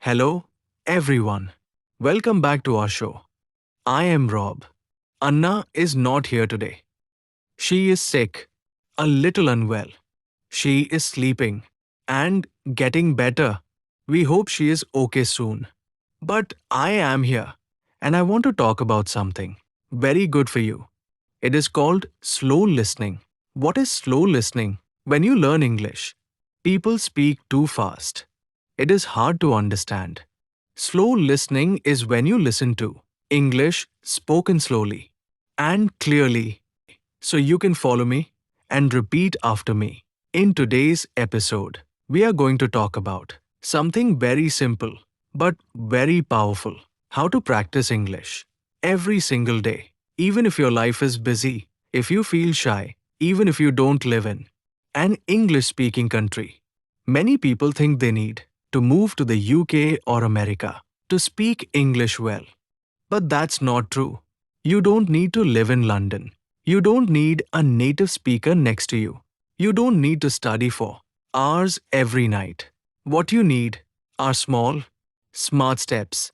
Hello, everyone. Welcome back to our show. I am Rob. Anna is not here today. She is sick, a little unwell. She is sleeping and getting better. We hope she is okay soon. But I am here and I want to talk about something very good for you. It is called slow listening. What is slow listening? When you learn English, people speak too fast. It is hard to understand. Slow listening is when you listen to English spoken slowly and clearly so you can follow me and repeat after me. In today's episode, we are going to talk about something very simple but very powerful: how to practice English every single day, even if your life is busy, if you feel shy, even if you don't live in an English speaking country. Many people think they need to move to the UK or America to speak English well. But that's not true. You don't need to live in London. You don't need a native speaker next to you. You don't need to study for hours every night. What you need are small, smart steps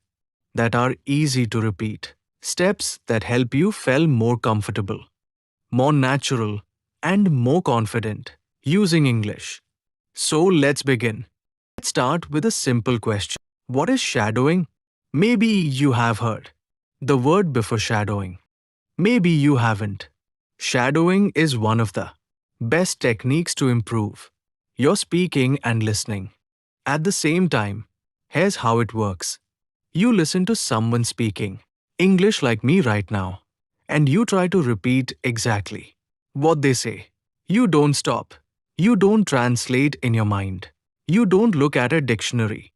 that are easy to repeat. Steps that help you feel more comfortable, more natural, and more confident using English. So let's begin. Let's start with a simple question. What is shadowing? Maybe you have heard the word before shadowing. Maybe you haven't. Shadowing is one of the best techniques to improve your speaking and listening. At the same time, here's how it works. You listen to someone speaking English like me right now, and you try to repeat exactly what they say. You don't stop. You don't translate in your mind. You don't look at a dictionary.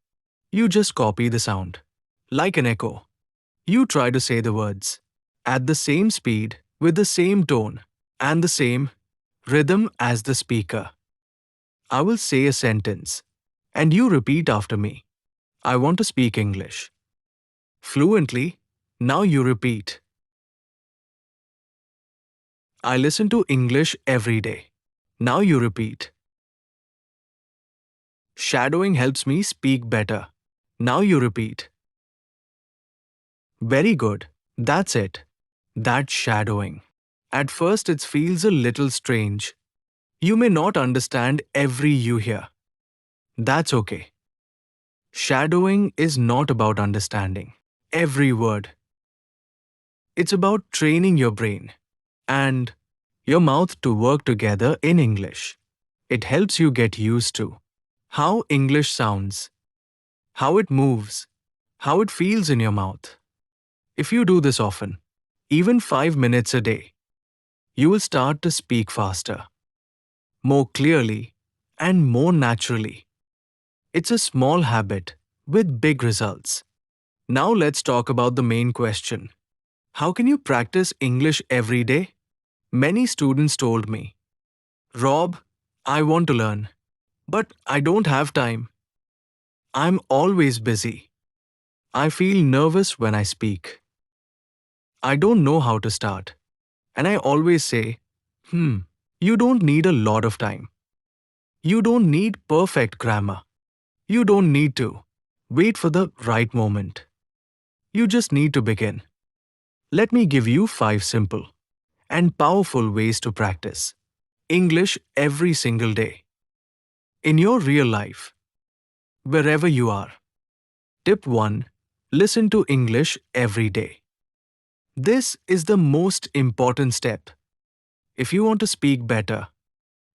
You just copy the sound. Like an echo. You try to say the words at the same speed, with the same tone, and the same rhythm as the speaker. I will say a sentence, and you repeat after me. I want to speak English fluently. Now you repeat. I listen to English every day. Now you repeat. Shadowing helps me speak better. Now you repeat. Very good. That's it. That's shadowing. At first, it feels a little strange. You may not understand every you hear. That's okay. Shadowing is not about understanding every word. It's about training your brain and your mouth to work together in English. It helps you get used to how English sounds, how it moves, how it feels in your mouth. If you do this often, even 5 minutes a day, you will start to speak faster, more clearly, and more naturally. It's a small habit with big results. Now let's talk about the main question. How can you practice English every day? Many students told me, Rob, I want to learn, but I don't have time. I'm always busy. I feel nervous when I speak. I don't know how to start. And I always say, you don't need a lot of time. You don't need perfect grammar. You don't need to wait for the right moment. You just need to begin. Let me give you 5 simple and powerful ways to practice English every single day. In your real life, wherever you are. Tip 1. Listen to English every day. This is the most important step. If you want to speak better,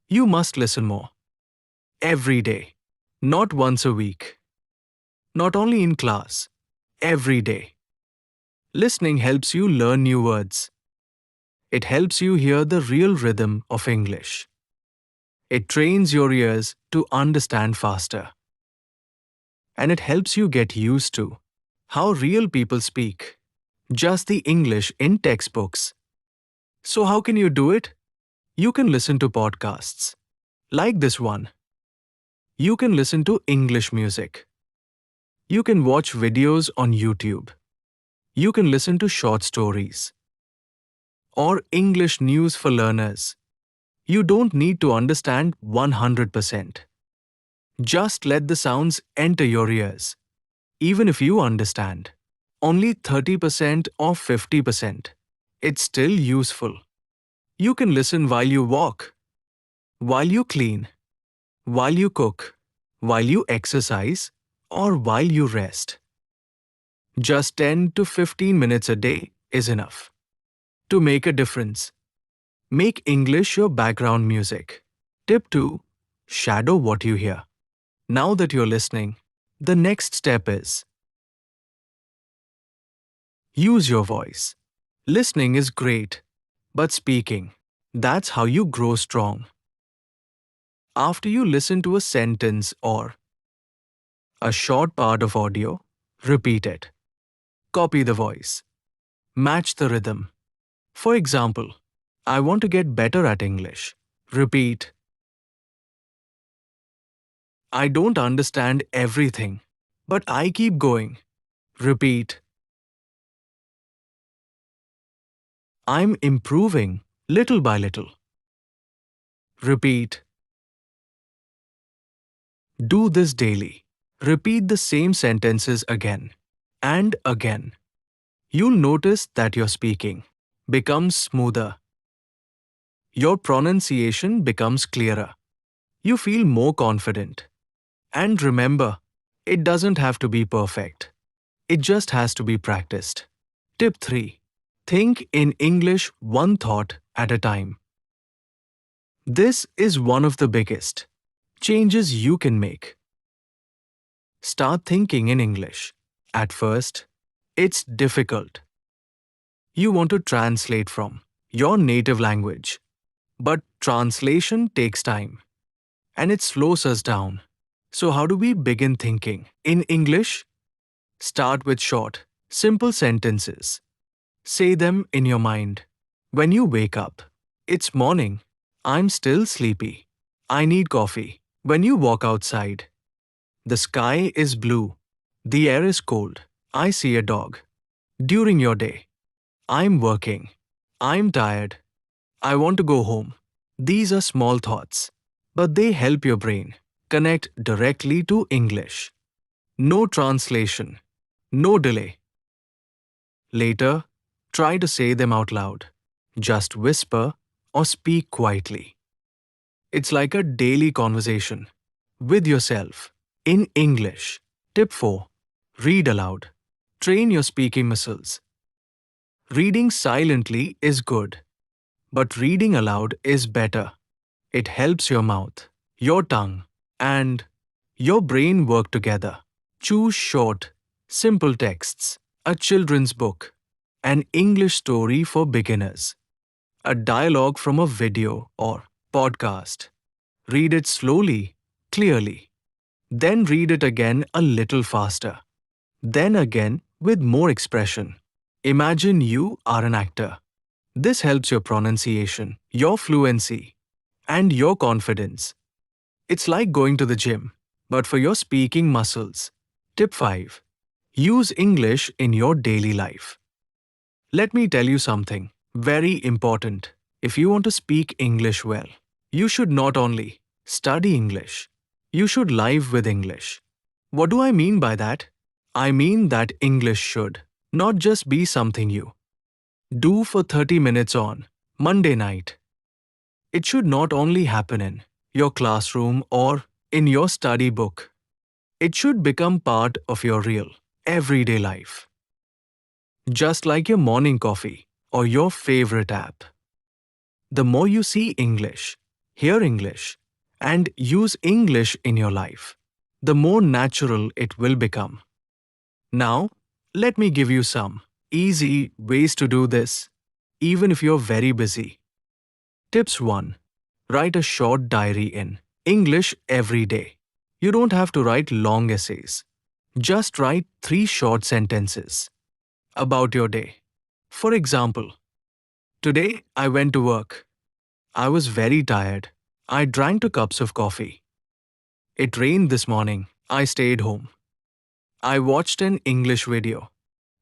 you must listen more. Every day. Not once a week. Not only in class. Every day. Listening helps you learn new words. It helps you hear the real rhythm of English. It trains your ears to understand faster. And it helps you get used to how real people speak, just the English in textbooks. So how can you do it? You can listen to podcasts, like this one. You can listen to English music. You can watch videos on YouTube. You can listen to short stories. Or English news for learners. You don't need to understand 100%. Just let the sounds enter your ears. Even if you understand only 30% or 50%, it's still useful. You can listen while you walk, while you clean, while you cook, while you exercise, or while you rest. Just 10 to 15 minutes a day is enough to make a difference. Make English your background music. Tip 2. Shadow what you hear. Now that you're listening, the next step is use your voice. Listening is great, but speaking, that's how you grow strong. After you listen to a sentence or a short part of audio, repeat it. Copy the voice. Match the rhythm. For example, I want to get better at English. Repeat. I don't understand everything, but I keep going. Repeat. I'm improving little by little. Repeat. Do this daily. Repeat the same sentences again and again. You'll notice that your speaking becomes smoother. Your pronunciation becomes clearer. You feel more confident. And remember, it doesn't have to be perfect. It just has to be practiced. Tip 3. Think in English one thought at a time. This is one of the biggest changes you can make. Start thinking in English. At first, it's difficult. You want to translate from your native language, but translation takes time and it slows us down. So, how do we begin thinking in English? Start with short, simple sentences. Say them in your mind. When you wake up, it's morning. I'm still sleepy. I need coffee. When you walk outside, the sky is blue. The air is cold. I see a dog. During your day, I'm working. I'm tired. I want to go home. These are small thoughts, but they help your brain connect directly to English. No translation. No delay. Later, try to say them out loud. Just whisper or speak quietly. It's like a daily conversation with yourself in English. Tip 4. Read aloud. Train your speaking muscles. Reading silently is good, but reading aloud is better. It helps your mouth, your tongue, and your brain work together. Choose short, simple texts, a children's book, an English story for beginners, a dialogue from a video or podcast. Read it slowly, clearly. Then read it again a little faster. Then again with more expression. Imagine you are an actor. This helps your pronunciation, your fluency, and your confidence. It's like going to the gym, but for your speaking muscles. Tip 5. Use English in your daily life. Let me tell you something very important. If you want to speak English well, you should not only study English, you should live with English. What do I mean by that? I mean that English should not just be something you do for 30 minutes on Monday night. It should not only happen in your classroom or in your study book. It should become part of your real, everyday life. Just like your morning coffee or your favorite app. The more you see English, hear English, and use English in your life, the more natural it will become. Now, let me give you some easy ways to do this, even if you're very busy. Tips 1. Write a short diary in English every day. You don't have to write long essays. Just write 3 short sentences about your day. For example, today I went to work. I was very tired. I drank 2 cups of coffee. It rained this morning. I stayed home. I watched an English video.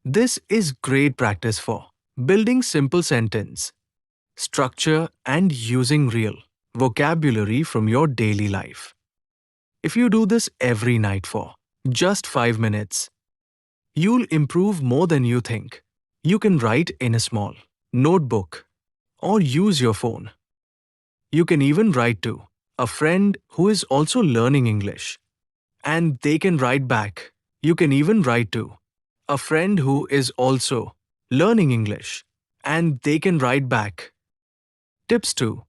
This is great practice for building simple sentence, structure, and using real vocabulary from your daily life. If you do this every night for just 5 minutes, You'll improve more than you think. You can write in a small notebook or use your phone. You can even write to a friend who is also learning English, and they can write back. You can even write to a friend who is also learning English, and they can write back. Tips 2.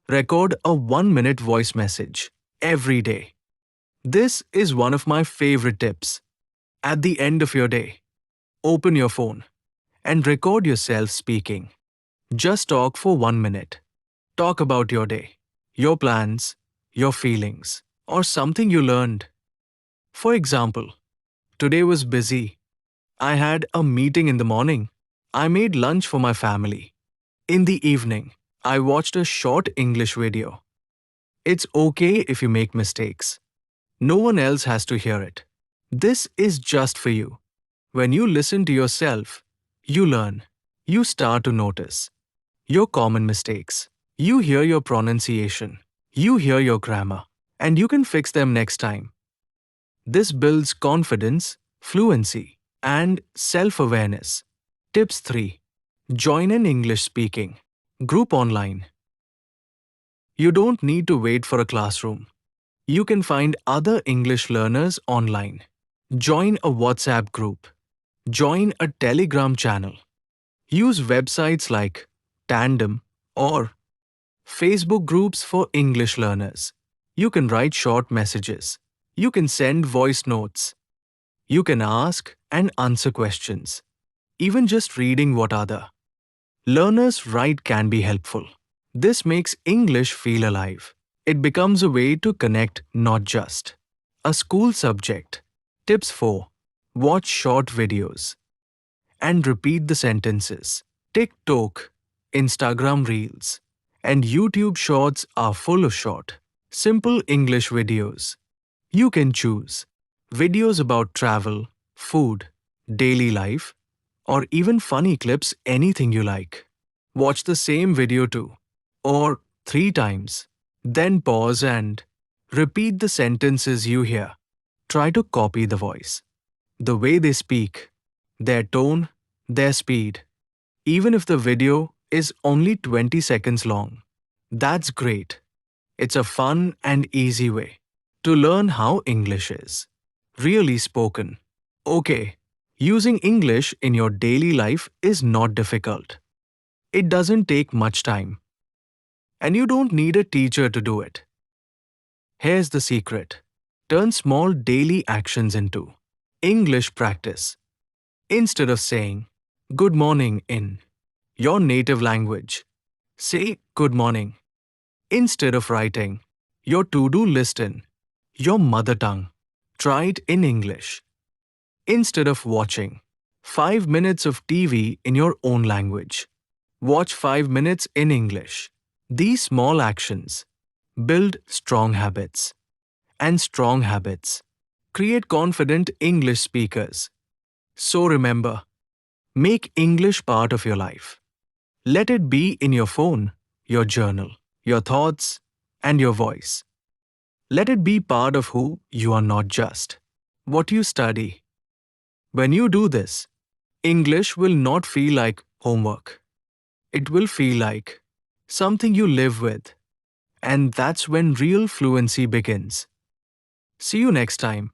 Record a 1-minute voice message every day. This is one of my favorite tips. At the end of your day, open your phone and record yourself speaking. Just talk for 1 minute. Talk about your day, your plans, your feelings, or something you learned. For example, today was busy. I had a meeting in the morning. I made lunch for my family. In the evening, I watched a short English video. It's okay if you make mistakes. No one else has to hear it. This is just for you. When you listen to yourself, you learn. You start to notice your common mistakes. You hear your pronunciation. You hear your grammar. And you can fix them next time. This builds confidence, fluency, and self-awareness. Tips 3. Join an English speaking group online. You don't need to wait for a classroom. You can find other English learners online. Join a WhatsApp group. Join a Telegram channel. Use websites like Tandem or Facebook groups for English learners. You can write short messages. You can send voice notes. You can ask and answer questions. Even just reading what other learners write can be helpful. This makes English feel alive. It becomes a way to connect, not just a school subject. Tips 4. Watch short videos and repeat the sentences. TikTok, Instagram Reels, and YouTube Shorts are full of short, simple English videos. You can choose videos about travel, food, daily life, or even funny clips, anything you like. Watch the same video 2 or 3 times. Then pause and repeat the sentences you hear. Try to copy the voice, the way they speak, their tone, their speed. Even if the video is only 20 seconds long, that's great. It's a fun and easy way to learn how English is really spoken. Okay, using English in your daily life is not difficult. It doesn't take much time, and you don't need a teacher to do it. Here's the secret. Turn small daily actions into English practice. Instead of saying good morning in your native language, say good morning. Instead of writing your to-do list in your mother tongue, try it in English. Instead of watching 5 minutes of TV in your own language, watch 5 minutes in English. These small actions build strong habits, and strong habits create confident English speakers. So remember, make English part of your life. Let it be in your phone, your journal, your thoughts, and your voice. Let it be part of who you are, not just what you study. When you do this, English will not feel like homework. It will feel like something you live with. And that's when real fluency begins. See you next time.